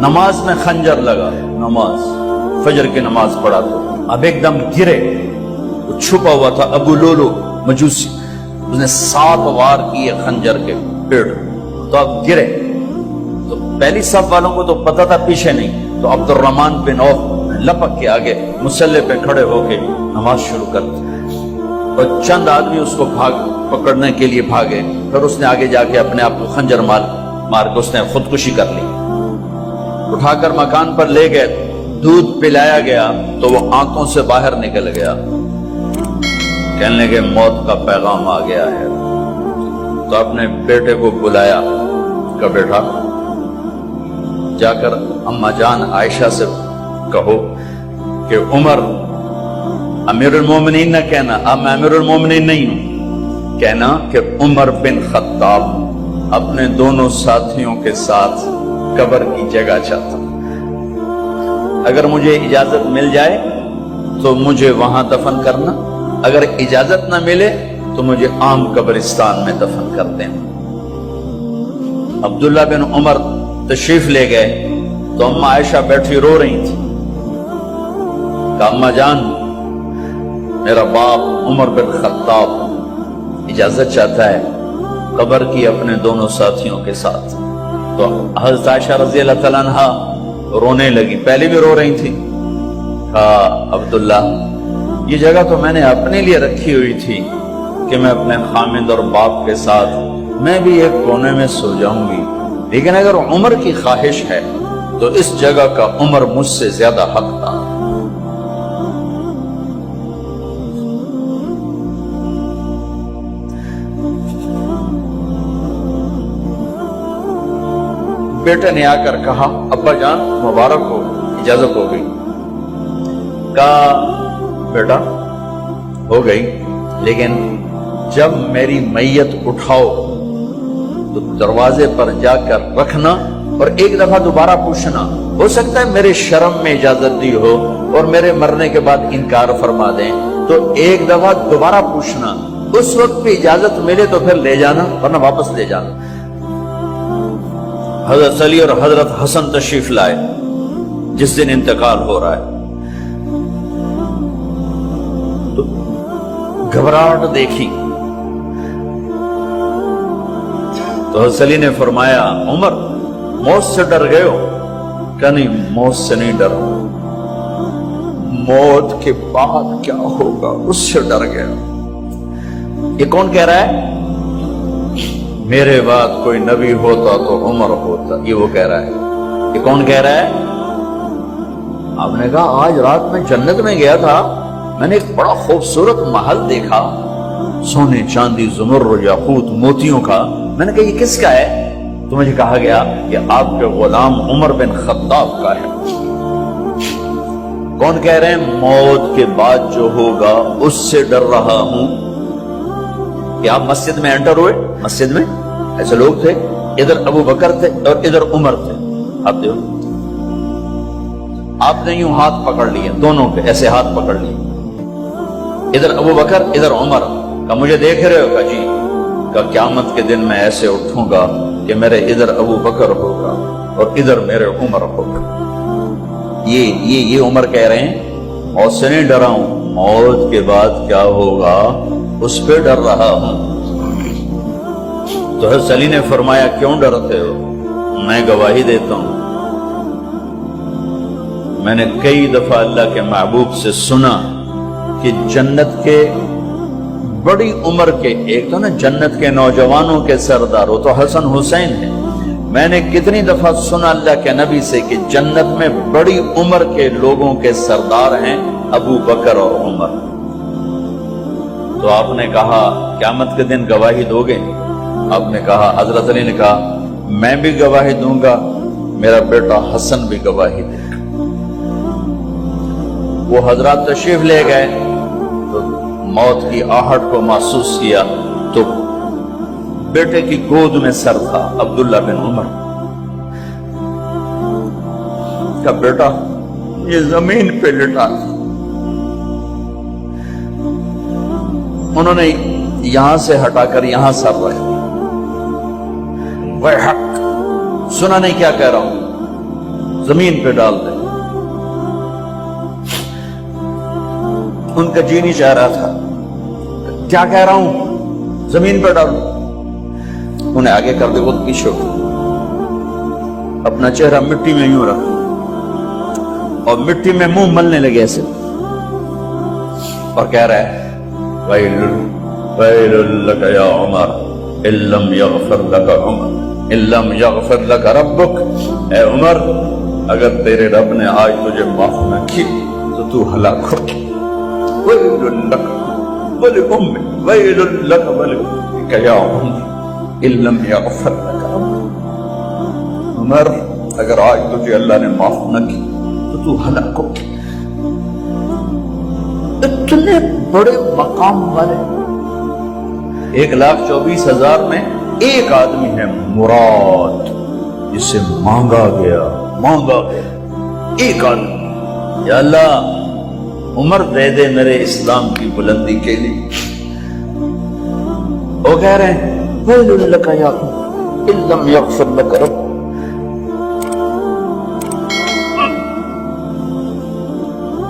نماز میں خنجر لگا، نماز فجر کی نماز پڑھا تو اب ایک دم گرے، وہ چھپا ہوا تھا ابو لولو مجوسی، اس نے 7 وار کیے خنجر کے پیڑ، تو اب گرے تو پہلی صف والوں کو تو پتہ تھا، پیچھے نہیں، تو عبد الرحمن بن عوف لپک کے آگے مصلی پہ کھڑے ہو کے نماز شروع کر دی، اور چند آدمی اس کو پکڑنے کے لیے بھاگے، پھر اس نے آگے جا کے اپنے آپ کو خنجر مار کے اس نے خودکشی کر لی، اٹھا کر مکان پر لے گئے، دودھ پلایا گیا تو وہ آنکھوں سے باہر نکل گیا، کہنے لگے موت کا پیغام آ گیا ہے، تو اپنے بیٹے کو بلایا کہ بیٹا جا کر اماں جان عائشہ سے کہو کہ عمر امیر المومنین نہ کہنا، اب میں امیر المومنین نہیں ہوں، کہنا کہ عمر بن خطاب اپنے دونوں ساتھیوں کے ساتھ قبر کی جگہ چاہتا، اگر مجھے اجازت مل جائے تو مجھے وہاں دفن کرنا، اگر اجازت نہ ملے تو مجھے عام قبرستان میں دفن کر دینا۔ عبداللہ بن عمر تشریف لے گئے تو اماں عائشہ بیٹھی رو رہی تھی، کہا اماں جان میرا باپ عمر بن خطاب اجازت چاہتا ہے قبر کی اپنے دونوں ساتھیوں کے ساتھ، تو حضرت عائشہ رضی اللہ تعالیٰ عنہ رونے لگی، پہلے بھی رو رہی تھی، کہا عبداللہ یہ جگہ تو میں نے اپنے لیے رکھی ہوئی تھی کہ میں اپنے خامد اور باپ کے ساتھ میں بھی ایک کونے میں سو جاؤں گی، لیکن اگر عمر کی خواہش ہے تو اس جگہ کا عمر مجھ سے زیادہ حق تھا۔ بیٹے نے آ کر کہا ابا جان مبارک ہو، اجازت ہو گئی، کہا بیٹا ہو گئی، لیکن جب میری میت اٹھاؤ تو دروازے پر جا کر رکھنا اور ایک دفعہ دوبارہ پوچھنا، ہو سکتا ہے میرے شرم میں اجازت دی ہو اور میرے مرنے کے بعد انکار فرما دیں، تو ایک دفعہ دوبارہ پوچھنا، اس وقت بھی اجازت ملے تو پھر لے جانا ورنہ واپس لے جانا۔ حضرت علی اور حضرت حسن تشریف لائے جس دن انتقال ہو رہا ہے، تو گھبراہٹ دیکھی تو حضرت علی نے فرمایا عمر موت سے ڈر گئے ہو؟ کہ نہیں موت سے نہیں ڈر، موت کے بعد کیا ہوگا اس سے ڈر گیا۔ یہ کون کہہ رہا ہے؟ میرے بعد کوئی نبی ہوتا تو عمر ہوتا، یہ وہ کہہ رہا ہے۔ یہ کون کہہ رہا ہے؟ آپ نے کہا آج رات میں جنت میں گیا تھا، میں نے ایک بڑا خوبصورت محل دیکھا، سونے چاندی زمرد یاقوت موتیوں کا، میں نے کہا یہ کس کا ہے؟ تو مجھے کہا گیا کہ آپ کے غلام عمر بن خطاب کا ہے۔ کون کہہ رہے ہیں موت کے بعد جو ہوگا اس سے ڈر رہا ہوں؟ کہ آپ مسجد میں انٹر ہوئے، مسجد میں ایسے لوگ تھے، ادھر ابو بکر تھے اور ادھر عمر تھے، آپ دیکھو، آپ نے یوں ہاتھ پکڑ لیے، دونوں کے ایسے ہاتھ پکڑ لیے، ادھر ابو بکر ادھر عمر، کہ مجھے دیکھ رہے ہو؟ کہ جی، کہ قیامت کے دن میں ایسے اٹھوں گا کہ میرے ادھر ابو بکر ہوگا اور ادھر میرے عمر ہوگا۔ یہ عمر کہہ رہے ہیں موت سے نہیں ڈرا ہوں، موت کے بعد کیا ہوگا اس پہ ڈر رہا ہوں۔ تو حضرت علی نے فرمایا کیوں ڈرتے ہو؟ میں گواہی دیتا ہوں، میں نے کئی دفعہ اللہ کے محبوب سے سنا کہ جنت کے بڑی عمر کے، ایک تو نا جنت کے نوجوانوں کے سردار، وہ تو حسن حسین ہیں، میں نے کتنی دفعہ سنا اللہ کے نبی سے کہ جنت میں بڑی عمر کے لوگوں کے سردار ہیں ابو بکر اور عمر۔ تو آپ نے کہا قیامت کے دن گواہی دو گے؟ آپ نے کہا، حضرت علی نے کہا میں بھی گواہی دوں گا، میرا بیٹا حسن بھی گواہی دے گا۔ وہ حضرات تشریف لے گئے تو موت کی آہٹ کو محسوس کیا تو بیٹے کی گود میں سر تھا عبداللہ بن عمر کا، بیٹا یہ زمین پہ لٹا، انہوں نے یہاں سے ہٹا کر یہاں سر رکھ دیا۔ وہ حق سنا نہیں کیا کہہ رہا ہوں؟ زمین پہ ڈال دیں. ان کا جی نہیں چاہ رہا تھا. کیا کہہ رہا ہوں؟ زمین پہ ڈالو. انہیں آگے کر دے, خود پیچھے ہو, اپنا چہرہ مٹی میں یوں رکھ اور مٹی میں منہ ملنے لگے ایسے, اور کہہ رہا ہے ویل لک یا عمر ان لم یغفر لک عمر ان لم یغفر لک ربک. اے عمر, اگر تیرے رب نے آج تجھے معاف نہ کی تو تو ہلاک ہو. ویل لک ولأمک ویل لک ولأمک یا عمر ان لم یغفر لک ربک. عمر, اگر آج تجھے اللہ نے معاف نہ کی تو تو ہلاک ہو. اتنے بڑے مقام والے 1,24,000 میں ایک آدمی ہے مراد, جسے مانگا گیا ایک آدمی. یا اللہ, عمر دے دے میرے اسلام کی بلندی کے لیے. وہ کہہ رہے ہیں ویل لک یا عمر ان لم یغفر لک رب.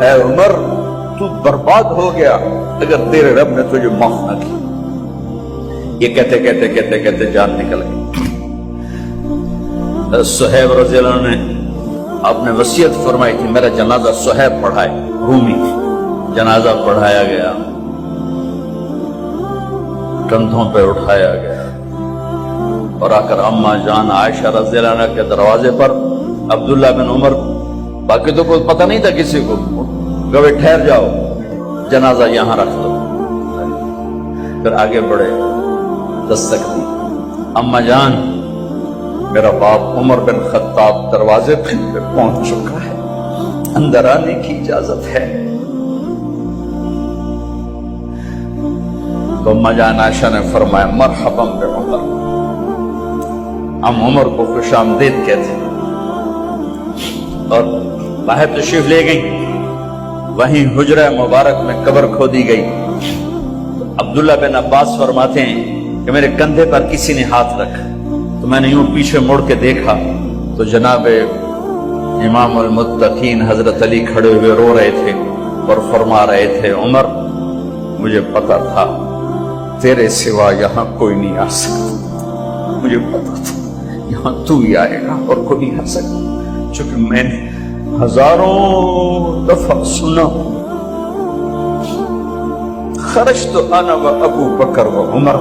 اے عمر, تو برباد ہو گیا اگر تیرے رب نے تجھے معاف نہ کی. یہ کہتے کہتے کہتے کہتے جان نکل گئی. صہیب رضی اللہ عنہ نے آپ نے وصیت فرمائی تھی میرا جنازہ صہیب پڑھائے, رومی. جنازہ پڑھایا گیا, کندھوں پہ اٹھایا گیا, اور آ کر اما جان عائشہ رضی اللہ عنہ کے دروازے پر عبداللہ بن عمر, باقی تو کوئی پتہ نہیں تھا کسی کو, گوے ٹھہر جاؤ, جنازہ یہاں رکھ دو. پھر آگے بڑھے, دستک دی, اما جان میرا باپ عمر بن خطاب دروازے پہ پہنچ چکا ہے, اندر آنے کی اجازت ہے. تو اما جان عائشہ نے فرمایا مرحبا بعمر. ہم عمر کو خوش آمدید کہتے ہیں, اور باہر تشریف لے گئی. وہیں حجرہ مبارک میں قبر کھودی گئی. عبداللہ بن عباس فرماتے ہیں کہ میرے کندھے پر کسی نے ہاتھ رکھا, تو میں نے یوں پیچھے مڑ کے دیکھا تو جناب امام المتقین حضرت علی کھڑے ہوئے رو رہے تھے اور فرما رہے تھے عمر, مجھے پتا تھا تیرے سوا یہاں کوئی نہیں آ سکتا, مجھے پتا تھا یہاں تو ہی آئے گا اور کوئی نہیں آ سکتا. چونکہ میں نے ہزاروں دفعہ سنا خرجت انا و ابو بکر و عمر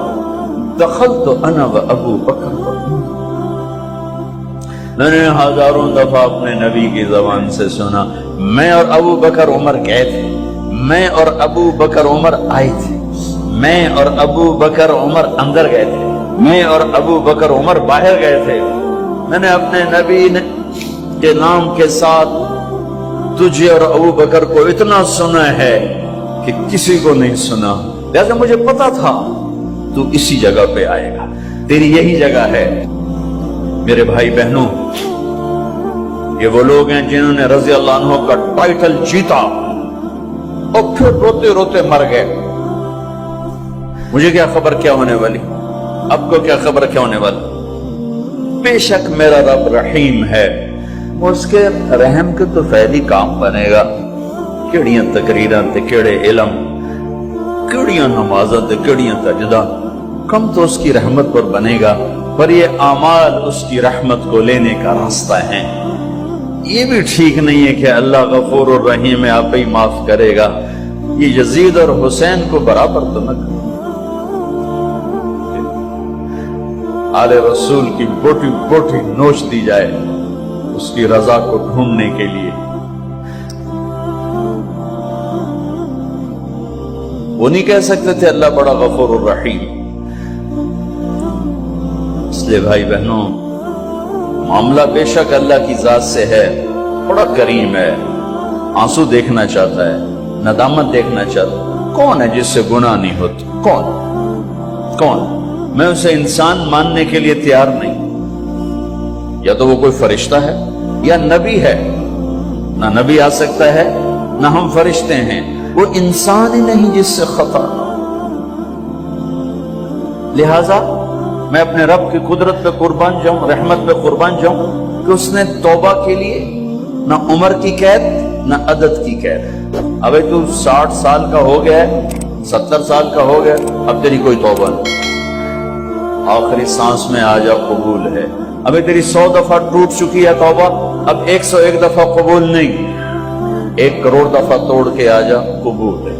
دخلت انا و ابو بکر و عمر. میں نے ہزاروں دفعہ اپنے نبی کی زبان سے سنا میں اور ابو بکر عمر گئے تھے, میں اور ابو بکر عمر آئے تھے, میں اور ابو بکر عمر اندر گئے تھے, میں اور ابو بکر عمر باہر گئے تھے. میں نے اپنے نبی کے نام کے ساتھ تجھے اور ابو بکر کو اتنا سنا ہے کہ کسی کو نہیں سنا, لہذا مجھے پتا تھا تو اسی جگہ پہ آئے گا, تیری یہی جگہ ہے. میرے بھائی بہنوں, یہ وہ لوگ ہیں جنہوں نے رضی اللہ عنہ کا ٹائٹل جیتا اور پھر روتے روتے مر گئے. مجھے کیا خبر کیا ہونے والی, اب کو کیا خبر کیا ہونے والی. بے شک میرا رب رحیم ہے, اس کے رحم کے تو فیدی کام بنے گا. کیڑیاں تقریراں تے کیڑے علم, کیڑیاں نمازاں تے کیڑیاں سجدہ, کم تو اس کی رحمت پر بنے گا, پر یہ اعمال اس کی رحمت کو لینے کا راستہ ہے. یہ بھی ٹھیک نہیں ہے کہ اللہ غفور الرحیم ہے, آپ ہی معاف کرے گا. یہ یزید اور حسین کو برابر تو نہ کرے. آل رسول کی بوٹی بوٹی نوچ دی جائے اس کی رضا کو ڈھونڈنے کے لیے. وہ نہیں کہہ سکتے تھے اللہ بڑا غفور الرحیم. اس لیے بھائی بہنوں, معاملہ بے شک اللہ کی ذات سے ہے, بڑا کریم ہے, آنسو دیکھنا چاہتا ہے, ندامت دیکھنا چاہتا ہے. کون ہے جس سے گناہ نہیں ہوتی؟ کون؟ میں اسے انسان ماننے کے لیے تیار نہیں. یا تو وہ کوئی فرشتہ ہے یا نبی ہے. نہ نبی آ سکتا ہے نہ ہم فرشتے ہیں. وہ انسان ہی نہیں جس سے خطا نہ ہو. لہذا میں اپنے رب کی قدرت پہ قربان جاؤں, رحمت پہ قربان جاؤں کہ اس نے توبہ کے لیے نہ عمر کی قید نہ عدد کی قید. ابھی تو 60 سال کا ہو گیا ہے، 70 سال کا ہو گیا، اب تیری کوئی توبہ نہیں، آخری سانس میں آ جا قبول ہے. ابھی تیری 100 دفعہ ٹوٹ چکی ہے توبہ، اب 101 دفعہ قبول نہیں، 1 کروڑ دفعہ توڑ کے آ جا قبول ہے.